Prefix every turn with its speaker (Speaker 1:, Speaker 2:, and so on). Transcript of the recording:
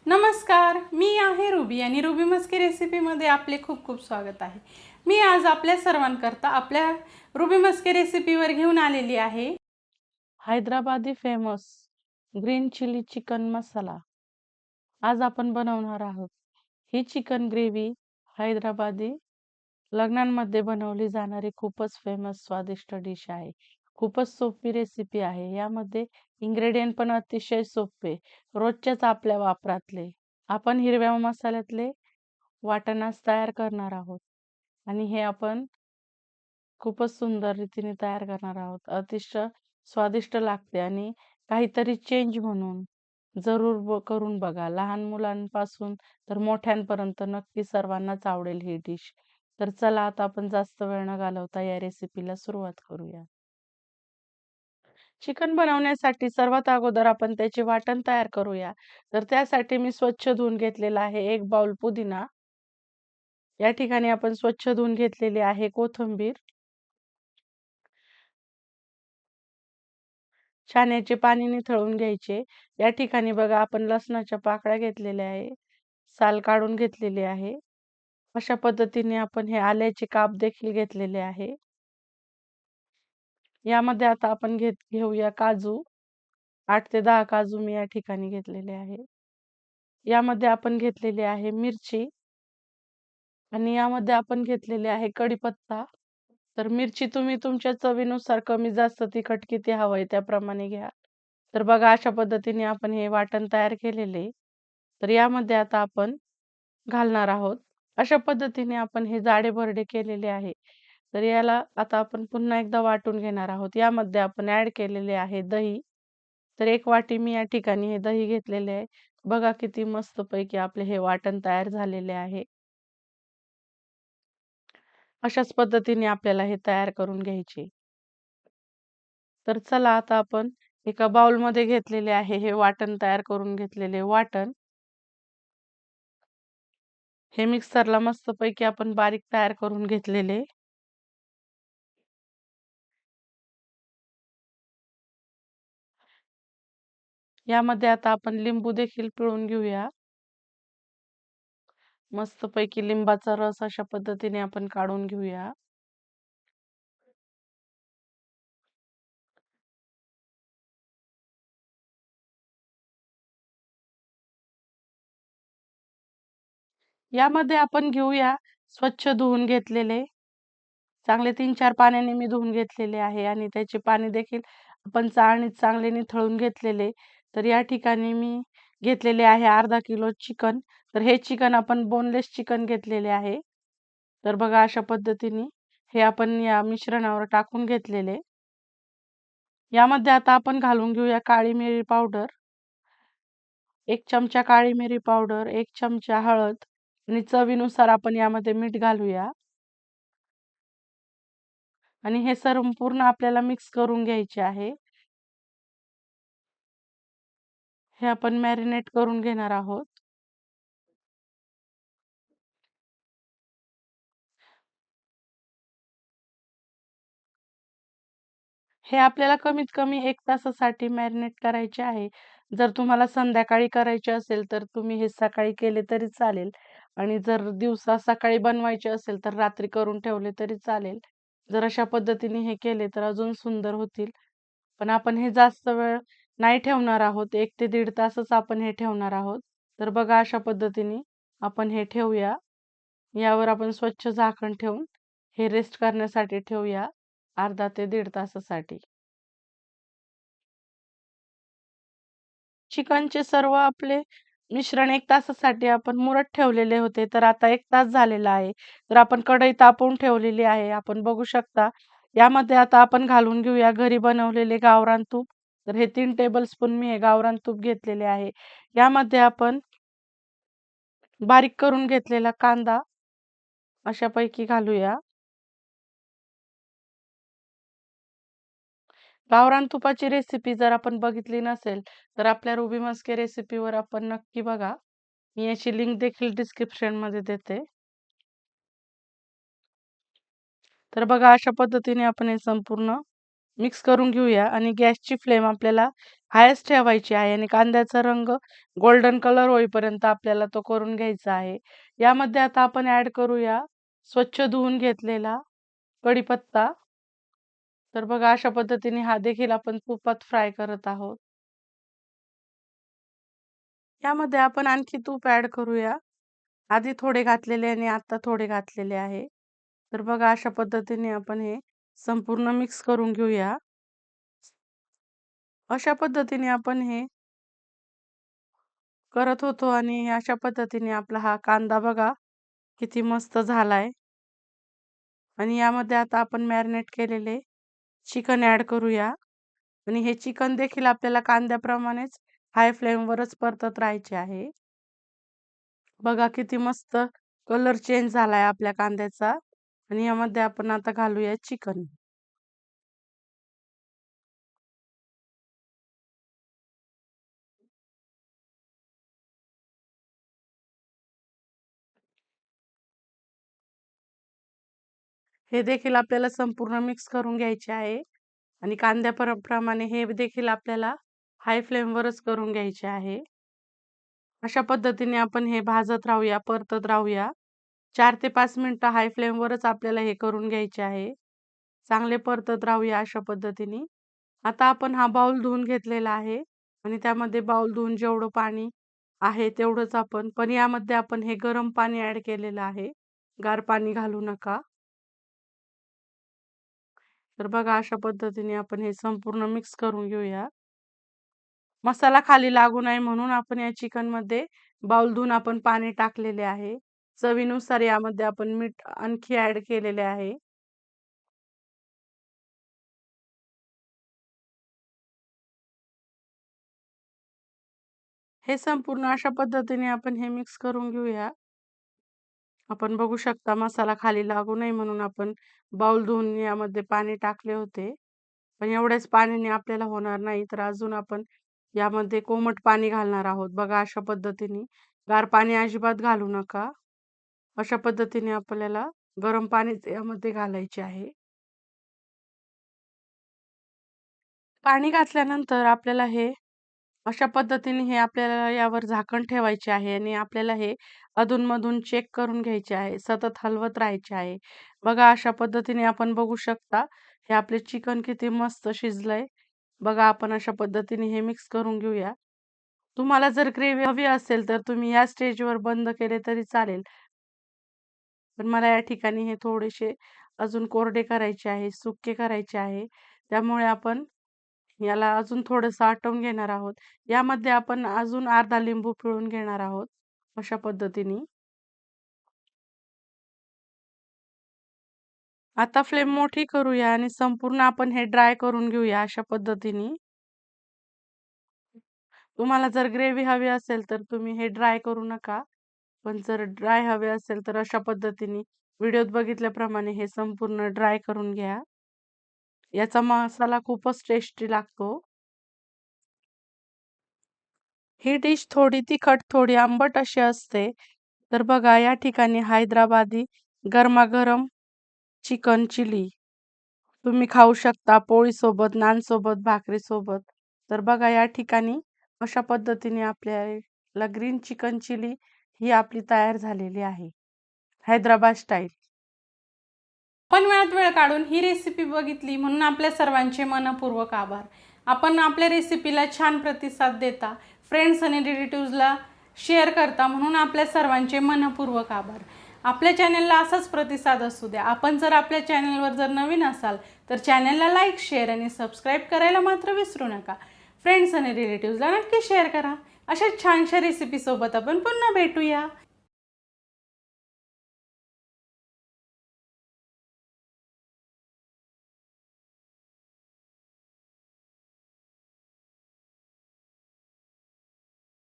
Speaker 1: नमस्कार, मी आहे रुबी आणि रुबी मस्के रेसिपीमध्ये आपले खूप खूप स्वागत आहे. मी आज आपल्या सर्वांकरता आपल्या रुबी मस्के रेसिपीवर घेऊन आलेली आहे Hyderabadi famous green chilli chicken masala. आज आपण बनवणार आहोत. ही चिकन ग्रेव्ही हैदराबादी लग्नांमध्ये बनवली जाणारी खूपच फेमस स्वादिष्ट डिश आहे. खूपच सोपी रेसिपी आहे. यामध्ये इन्ग्रेडियंट पण अतिशय सोपे, रोजच्याच आपल्या वापरातले. आपण हिरव्या मसाल्यातले वाटणास तयार करणार आहोत आणि हे आपण खूपच सुंदर रीतीने तयार करणार आहोत. अतिशय स्वादिष्ट लागते आणि काहीतरी चेंज म्हणून जरूर करून बघा. लहान मुलांपासून तर मोठ्यांपर्यंत नक्की सर्वांनाच आवडेल ही डिश. तर चला आता आपण जास्त वेळ न घालवता या रेसिपीला सुरुवात करूया. चिकन बनवण्यासाठी सर्वात अगोदर आपण त्याचे वाटण तयार करूया. तर त्यासाठी मी स्वच्छ धुवून घेतलेला आहे 1 बाउल पुदिना. या ठिकाणी आपण स्वच्छ धुवून घेतलेली आहे कोथिंबीर. छान याचे पाणी निथळून घ्यायचे. या ठिकाणी बघा आपण लसणाच्या पाकळ्या घेतलेल्या आहे. साल काढून घेतलेली आहे. अशा पद्धतीने आपण हे आल्याचे काप देखील घेतलेले आहे. यामध्ये आता आपण घेऊया काजू. 8 ते 10 काजू मी या ठिकाणी घेतलेले आहे. यामध्ये आपण घेतलेली आहे मिरची आणि यामध्ये आपण घेतलेले आहे कढीपत्ता. तर मिरची तुम्ही तुमच्या चवीनुसार कमी जास्त तिखट किती हवंय त्याप्रमाणे घ्या. तर बघा अशा पद्धतीने आपण हे वाटण तयार केलेले. तर यामध्ये आता आपण घालणार आहोत. अशा पद्धतीने आपण हे जाडे-भरडे केलेले आहे. तर याला आता आपण पुन्हा एकदा वाटून घेणार आहोत. यामध्ये आपण ॲड केलेले आहे दही. तर 1 वाटी मी या ठिकाणी हे दही घेतलेले आहे. बघा किती मस्तपैकी आपले हे वाटण तयार झालेले आहे. अशाच पद्धतीने आपल्याला हे तयार करून घ्यायचे. तर चला आता आपण एका बाउलमध्ये घेतलेले आहे हे वाटण तयार करून घेतलेले वाटण. हे मिक्सरला मस्तपैकी आपण बारीक तयार करून घेतलेले. यामध्ये आता आपण लिंबू देखील पिळून घेऊया. मस्तपैकी लिंबाचा रस अशा पद्धतीने आपण काढून घेऊया. यामध्ये आपण घेऊया स्वच्छ धुवून घेतलेले चांगले 3-4 पाण्याने मी धुवून घेतलेले आहे आणि त्याचे पाणी देखील आपण चाळणीत चांगले निथळून घेतलेले. तर या ठिकाणी मी घेतलेले आहे अर्धा किलो चिकन. तर हे चिकन आपण बोनलेस चिकन घेतलेले आहे. तर बघा अशा पद्धतीने हे आपण या मिश्रणावर टाकून घेतलेले. यामध्ये आता आपण घालून घेऊया काळी मिरी पावडर. 1 चमचा काळी मिरी पावडर, 1 चमचा हळद आणि चवीनुसार आपण यामध्ये मीठ घालूया. आणि हे संपूर्ण आपल्याला मिक्स करून घ्यायचे आहे. हे आपण मॅरिनेट करून घेणार आहोत. हे आपल्याला कमीत कमी 1 तासासाठी मॅरिनेट करायचे आहे. जर तुम्हाला संध्याकाळी करायचे असेल तर तुम्ही हे सकाळी केले तरी चालेल आणि जर दिवसा सकाळी बनवायचे असेल तर रात्री करून ठेवले तरी चालेल. जर अशा पद्धतीने हे केले तर अजून सुंदर होतील. पण आपण हे जास्त वेळ नाही ठेवणार आहोत. 1 ते 1.5 तासच आपण हे ठेवणार आहोत. तर बघा अशा पद्धतीने आपण हे ठेवूया. यावर आपण स्वच्छ झाकण ठेवून हे रेस्ट करण्यासाठी ठेवूया अर्धा ते 1.5 तासासाठी. चिकनचे सर्व आपले मिश्रण 1 तासासाठी आपण मुरत ठेवलेले होते. तर आता 1 तास झालेला आहे. तर आपण कढई तापवून ठेवलेली आहे. आपण बघू शकता. यामध्ये आता आपण घालून घेऊया घरी बनवलेले गावरान तूप. तर हे 3 टेबलस्पून मी हे गावरान तूप घेतलेले आहे. यामध्ये आपण बारीक करून घेतलेला कांदा अशापैकी घालूया. गावरान तुपाची रेसिपी जर आपण बघितली नसेल, तर आपल्या रुबी मस्के रेसिपीवर आपण नक्की बघा. मी याची लिंक देखील डिस्क्रिप्शनमध्ये देते. तर बघा अशा पद्धतीने आपण हे संपूर्ण मिक्स करून घेऊया आणि गॅसची फ्लेम आपल्याला हायच ठेवायची आहे आणि कांद्याचा रंग गोल्डन कलर होईपर्यंत आपल्याला तो करून घ्यायचा आहे. यामध्ये आता आपण ॲड करूया स्वच्छ धुवून घेतलेला कढीपत्ता. तर बघा अशा पद्धतीने हा देखील आपण तुपात फ्राय करत आहोत. यामध्ये आपण आणखी तूप ॲड करूया. आधी थोडे घातलेले आणि आता थोडे घातलेले आहे. तर बघा अशा पद्धतीने आपण हे संपूर्ण मिक्स करून घेऊया. अशा पद्धतीने आपण हे करत होतो आणि अशा पद्धतीने आपला हा कांदा बघा किती मस्त झालाय. आणि यामध्ये आता आपण मॅरिनेट केलेले चिकन ॲड करूया आणि हे चिकन देखील आपल्याला कांद्याप्रमाणेच हाय फ्लेमवरच परतत राहायचे आहे. बघा किती मस्त कलर चेंज झालाय आपल्या कांद्याचा आणि यामध्ये आपण आता घालूया चिकन. हे देखील आपल्याला संपूर्ण मिक्स करून घ्यायचे आहे आणि प्रमाणे हे देखील आपल्याला हाय फ्लेमवरच करून घ्यायचे आहे. अशा पद्धतीने आपण हे भाजत राहूया, परतत राहूया. 4 ते 5 मिनिटं हाय फ्लेमवरच आपल्याला हे करून घ्यायचे आहे. चांगले परतत राहूया अशा पद्धतीने. आता आपण हा बाउल धुवून घेतलेला आहे आणि त्यामध्ये बाउल धुवून जेवढं पाणी आहे तेवढंच पण यामध्ये आपण हे गरम पाणी ॲड केलेलं आहे. गार पाणी घालू नका. तर बघा अशा पद्धतीने आपण हे संपूर्ण मिक्स करून घेऊया. मसाला खाली लागू नये म्हणून आपण या चिकनमध्ये बाउल धुवून आपण पाणी टाकलेले आहे. चवीनुसार यामध्ये आपण मीठ आणखी ॲड केलेले आहे. हे संपूर्ण अशा पद्धतीने आपण हे मिक्स करून घेऊया. आपण बघू शकता मसाला खाली लागू नये म्हणून आपण बाउल धुवून यामध्ये पाणी टाकले होते. पण एवढ्याच पाण्याने आपल्याला होणार नाही, तर अजून आपण यामध्ये कोमट पाणी घालणार आहोत. बघा अशा पद्धतीने. गार पाणी अजिबात घालू नका. अशा पद्धतीने आपल्याला गरम पाणीच यामध्ये घालायचे आहे. पाणी घातल्यानंतर आपल्याला हे अशा पद्धतीने हे आपल्याला यावर झाकण ठेवायचे आहे आणि आपल्याला हे अधूनमधून चेक करून घ्यायचे आहे. सतत हलवत राहायचे आहे. बघा अशा पद्धतीने आपण बघू शकता, हे आपले चिकन किती मस्त शिजलंय. बघा आपण अशा पद्धतीने हे मिक्स करून घेऊया. तुम्हाला जर ग्रेव्ही हवी असेल तर तुम्ही या स्टेजवर बंद केले तरी चालेल. पण मला या ठिकाणी हे थोडेसे अजून कोरडे करायचे आहे, सुके करायचे आहे. त्यामुळे आपण याला अजून थोडंसं आटवून घेणार आहोत. यामध्ये आपण अजून अर्धा लिंबू पिळून घेणार आहोत. अशा पद्धतीने. आता फ्लेम मोठी करूया आणि संपूर्ण आपण हे ड्राय करून घेऊया अशा पद्धतीने. तुम्हाला जर ग्रेव्ही हवी असेल तर तुम्ही हे ड्राय करू नका. पण जर ड्राय हवे असेल तर अशा पद्धतीने व्हिडिओत बघितल्याप्रमाणे हे संपूर्ण ड्राय करून घ्या. याचा मसाला खूपच टेस्टी लागतो. ही डिश थोडी तिखट, थोडी आंबट अशी असते. तर बघा या ठिकाणी हैदराबादी गरमागरम चिकन चिली तुम्ही खाऊ शकता पोळीसोबत, नानसोबत, भाकरीसोबत. तर बघा या ठिकाणी अशा पद्धतीने आपल्याला ग्रीन चिकन चिली ही आपली तयार झालेली आहे. हैदराबाद स्टाईल. आपण वेळात वेळ काढून ही रेसिपी बघितली म्हणून आपल्या सर्वांचे मनपूर्वक आभार. आपण आपल्या रेसिपीला छान प्रतिसाद देता, फ्रेंड्स आणि रिलेटिव्हजला शेअर करता म्हणून आपल्या सर्वांचे मनपूर्वक आभार. आपल्या चॅनलला असाच प्रतिसाद असू द्या. आपण जर आपल्या चॅनलवर जर नवीन असाल तर चॅनलला लाईक, शेअर आणि सबस्क्राईब करायला मात्र विसरू नका. फ्रेंड्स आणि रिलेटिव्हजला नक्की शेअर करा. अशाच छानशा रेसिपीसोबत आपण पुन्हा भेटूया.